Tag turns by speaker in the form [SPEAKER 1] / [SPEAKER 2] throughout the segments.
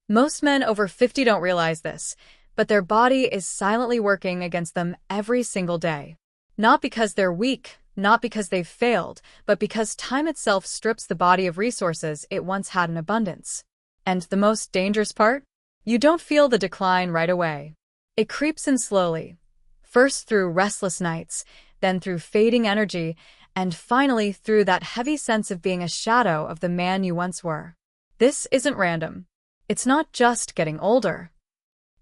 [SPEAKER 1] Most men over 50 don't realize this, but their body is silently working against them every single day. Not because they're weak, not because they've failed, but because time itself strips the body of resources it once had in abundance. And the most dangerous part? You don't feel the decline right away. It creeps in slowly, first through restless nights, then through fading energy, and finally through that heavy sense of being a shadow of the man you once were. This isn't random. It's not just getting older.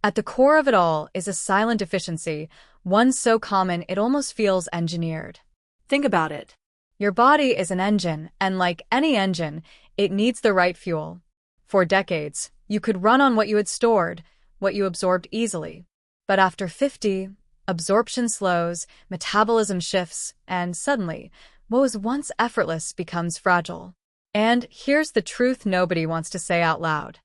[SPEAKER 1] At the core of it all is a silent deficiency, one so common it almost feels engineered. Think about it. Your body is an engine, and like any engine, it needs the right fuel. For decades, you could run on what you had stored, what you absorbed easily. But after 50, absorption slows, metabolism shifts, and suddenly, what was once effortless becomes fragile. And here's the truth nobody wants to say out loud.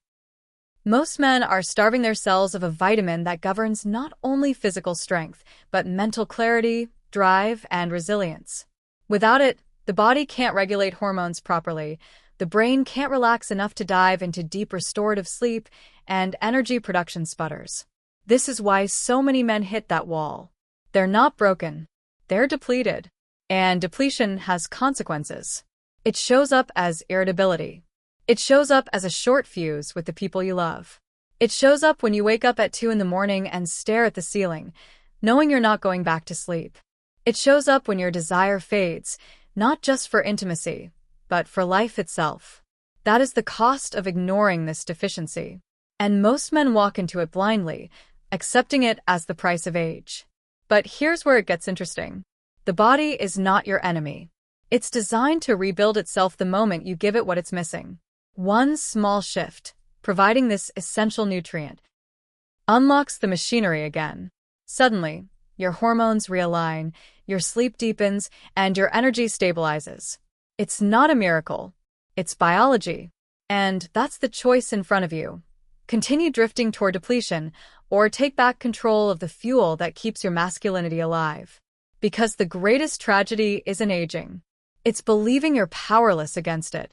[SPEAKER 1] Most men are starving their cells of a vitamin that governs not only physical strength, but mental clarity, drive, and resilience. Without it, the body can't regulate hormones properly, the brain can't relax enough to dive into deep restorative sleep, and energy production sputters. This is why so many men hit that wall. They're not broken. They're depleted. And depletion has consequences. It shows up as irritability. It shows up as a short fuse with the people you love. It shows up when you wake up at 2 in the morning and stare at the ceiling, knowing you're not going back to sleep. It shows up when your desire fades, not just for intimacy, but for life itself. That is the cost of ignoring this deficiency. And most men walk into it blindly, accepting it as the price of age. But here's where it gets interesting. The body is not your enemy. It's designed to rebuild itself the moment you give it what it's missing. One small shift, providing this essential nutrient, unlocks the machinery again. Suddenly, your hormones realign, your sleep deepens, and your energy stabilizes. It's not a miracle. It's biology. And that's the choice in front of you. Continue drifting toward depletion, or take back control of the fuel that keeps your masculinity alive. Because the greatest tragedy isn't aging. It's believing you're powerless against it.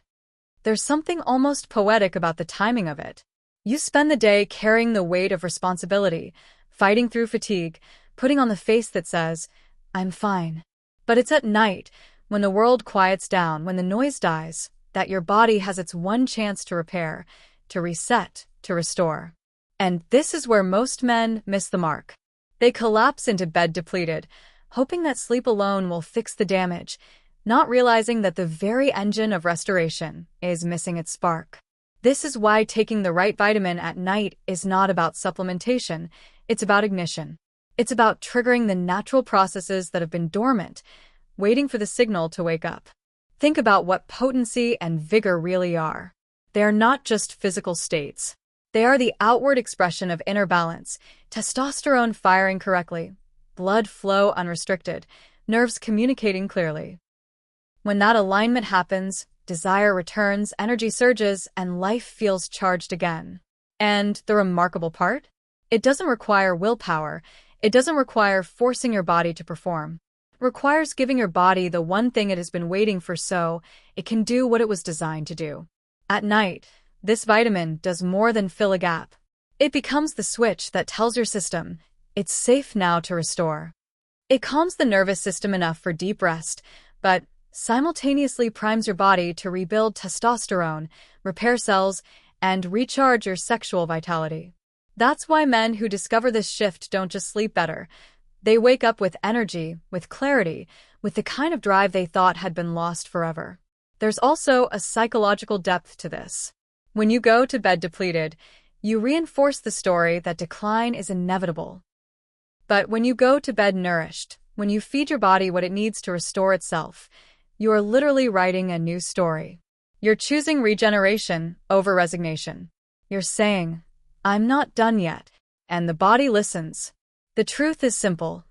[SPEAKER 1] There's something almost poetic about the timing of it. You spend the day carrying the weight of responsibility, fighting through fatigue, putting on the face that says, "I'm fine." But it's at night, when the world quiets down, when the noise dies, that your body has its one chance to repair, to reset, to restore. And this is where most men miss the mark. They collapse into bed depleted, hoping that sleep alone will fix the damage, not realizing that the very engine of restoration is missing its spark. This is why taking the right vitamin at night is not about supplementation, it's about ignition. It's about triggering the natural processes that have been dormant, waiting for the signal to wake up. Think about what potency and vigor really are. They are not just physical states. They are the outward expression of inner balance, testosterone firing correctly, blood flow unrestricted, nerves communicating clearly. When that alignment happens, desire returns, energy surges, and life feels charged again. And the remarkable part? It doesn't require willpower. It doesn't require forcing your body to perform. It requires giving your body the one thing it has been waiting for so it can do what it was designed to do. At night, this vitamin does more than fill a gap. It becomes the switch that tells your system, it's safe now to restore. It calms the nervous system enough for deep rest, but simultaneously primes your body to rebuild testosterone, repair cells, and recharge your sexual vitality. That's why men who discover this shift don't just sleep better. They wake up with energy, with clarity, with the kind of drive they thought had been lost forever. There's also a psychological depth to this. When you go to bed depleted, you reinforce the story that decline is inevitable. But when you go to bed nourished, when you feed your body what it needs to restore itself, you are literally writing a new story. You're choosing regeneration over resignation. You're saying, "I'm not done yet," and the body listens. The truth is simple.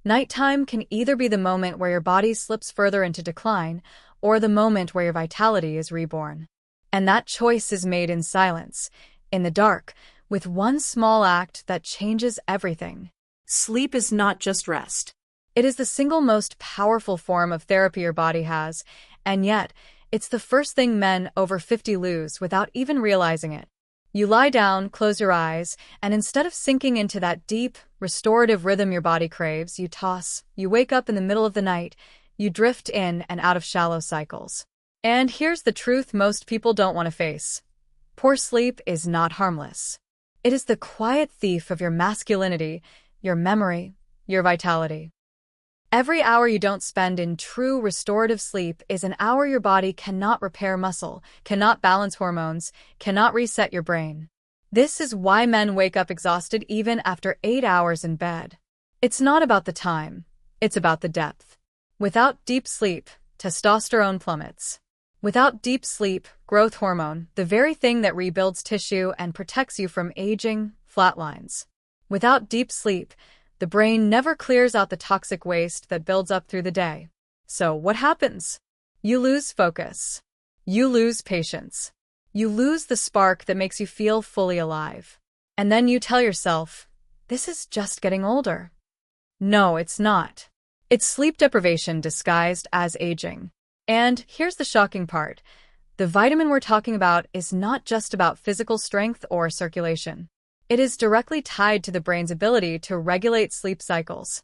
[SPEAKER 1] Nighttime can either be the moment where your body slips further into decline, or the moment where your vitality is reborn. And that choice is made in silence, in the dark, with one small act that changes everything. Sleep is not just rest. It is the single most powerful form of therapy your body has, and yet, it's the first thing men over 50 lose without even realizing it. You lie down, close your eyes, and instead of sinking into that deep, restorative rhythm your body craves, you toss, you wake up in the middle of the night, you drift in and out of shallow cycles. And here's the truth most people don't want to face. Poor sleep is not harmless. It is the quiet thief of your masculinity, your memory, your vitality. Every hour you don't spend in true restorative sleep is an hour your body cannot repair muscle, cannot balance hormones, cannot reset your brain. This is why men wake up exhausted even after 8 hours in bed. It's not about the time, it's about the depth. Without deep sleep, testosterone plummets. Without deep sleep, growth hormone, the very thing that rebuilds tissue and protects you from aging, flatlines. Without deep sleep, the brain never clears out the toxic waste that builds up through the day. So what happens? You lose focus. You lose patience. You lose the spark that makes you feel fully alive. And then you tell yourself, this is just getting older. No, it's not. It's sleep deprivation disguised as aging. And here's the shocking part. The vitamin we're talking about is not just about physical strength or circulation. It is directly tied to the brain's ability to regulate sleep cycles.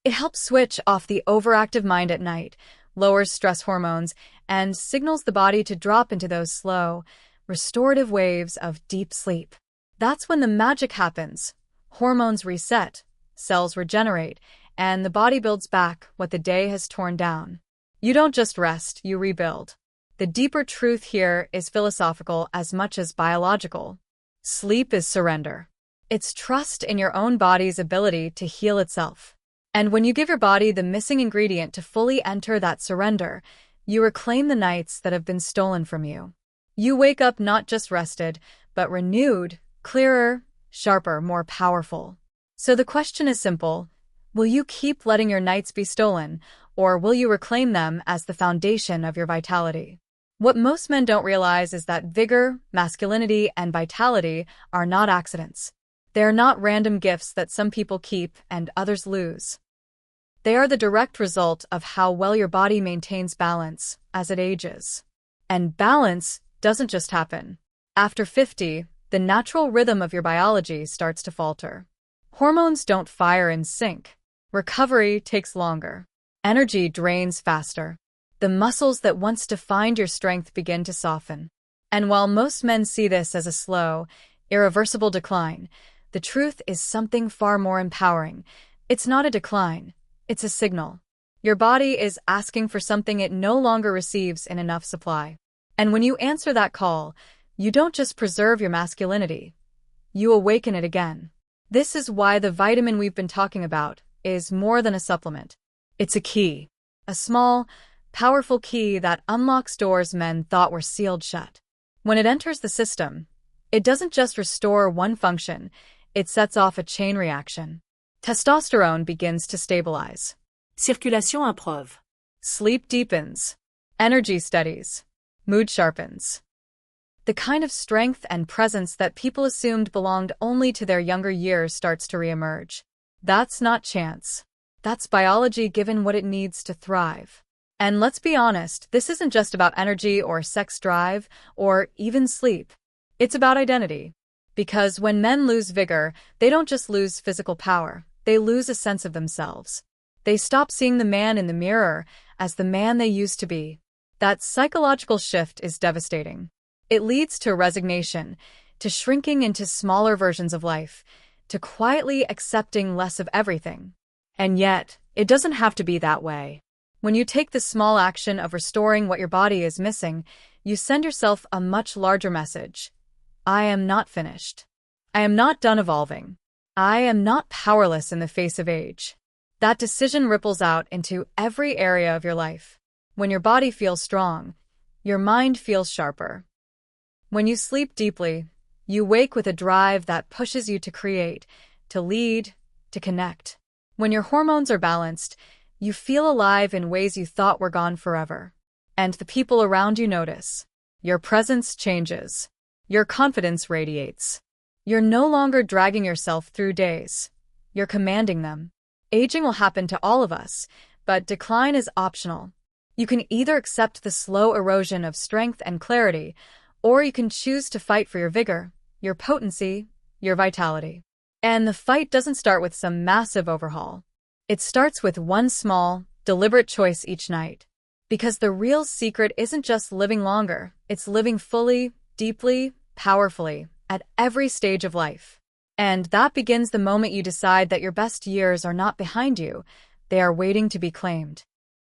[SPEAKER 1] It helps switch off the overactive mind at night, lowers stress hormones, and signals the body to drop into those slow, restorative waves of deep sleep. That's when the magic happens. Hormones reset, cells regenerate, and the body builds back what the day has torn down. You don't just rest, you rebuild. The deeper truth here is philosophical as much as biological. Sleep is surrender. It's trust in your own body's ability to heal itself. And when you give your body the missing ingredient to fully enter that surrender, you reclaim the nights that have been stolen from you. You wake up not just rested, but renewed, clearer, sharper, more powerful. So the question is simple. Will you keep letting your nights be stolen, or will you reclaim them as the foundation of your vitality? What most men don't realize is that vigor, masculinity, and vitality are not accidents. They are not random gifts that some people keep and others lose. They are the direct result of how well your body maintains balance as it ages. And balance doesn't just happen. After 50, the natural rhythm of your biology starts to falter. Hormones don't fire in sync. Recovery takes longer. Energy drains faster. The muscles that once defined your strength begin to soften. And while most men see this as a slow, irreversible decline, the truth is something far more empowering. It's not a decline, it's a signal. Your body is asking for something it no longer receives in enough supply. And when you answer that call, you don't just preserve your masculinity, you awaken it again. This is why the vitamin we've been talking about is more than a supplement. It's a key. A small, powerful key that unlocks doors men thought were sealed shut. When it enters the system, it doesn't just restore one function, it sets off a chain reaction. Testosterone begins to stabilize.
[SPEAKER 2] Circulation improve.
[SPEAKER 1] Sleep deepens. Energy steadies. Mood sharpens. The kind of strength and presence that people assumed belonged only to their younger years starts to reemerge. That's not chance. That's biology given what it needs to thrive. And let's be honest, this isn't just about energy or sex drive or even sleep. It's about identity. Because when men lose vigor, they don't just lose physical power, they lose a sense of themselves. They stop seeing the man in the mirror as the man they used to be. That psychological shift is devastating. It leads to resignation, to shrinking into smaller versions of life, to quietly accepting less of everything. And yet, it doesn't have to be that way. When you take the small action of restoring what your body is missing, you send yourself a much larger message. I am not finished. I am not done evolving. I am not powerless in the face of age. That decision ripples out into every area of your life. When your body feels strong, your mind feels sharper. When you sleep deeply, you wake with a drive that pushes you to create, to lead, to connect. When your hormones are balanced, you feel alive in ways you thought were gone forever. And the people around you notice. Your presence changes. Your confidence radiates. You're no longer dragging yourself through days. You're commanding them. Aging will happen to all of us, but decline is optional. You can either accept the slow erosion of strength and clarity, or you can choose to fight for your vigor, your potency, your vitality. And the fight doesn't start with some massive overhaul. It starts with one small, deliberate choice each night. Because the real secret isn't just living longer, it's living fully, deeply, powerfully, at every stage of life. And that begins the moment you decide that your best years are not behind you, they are waiting to be claimed.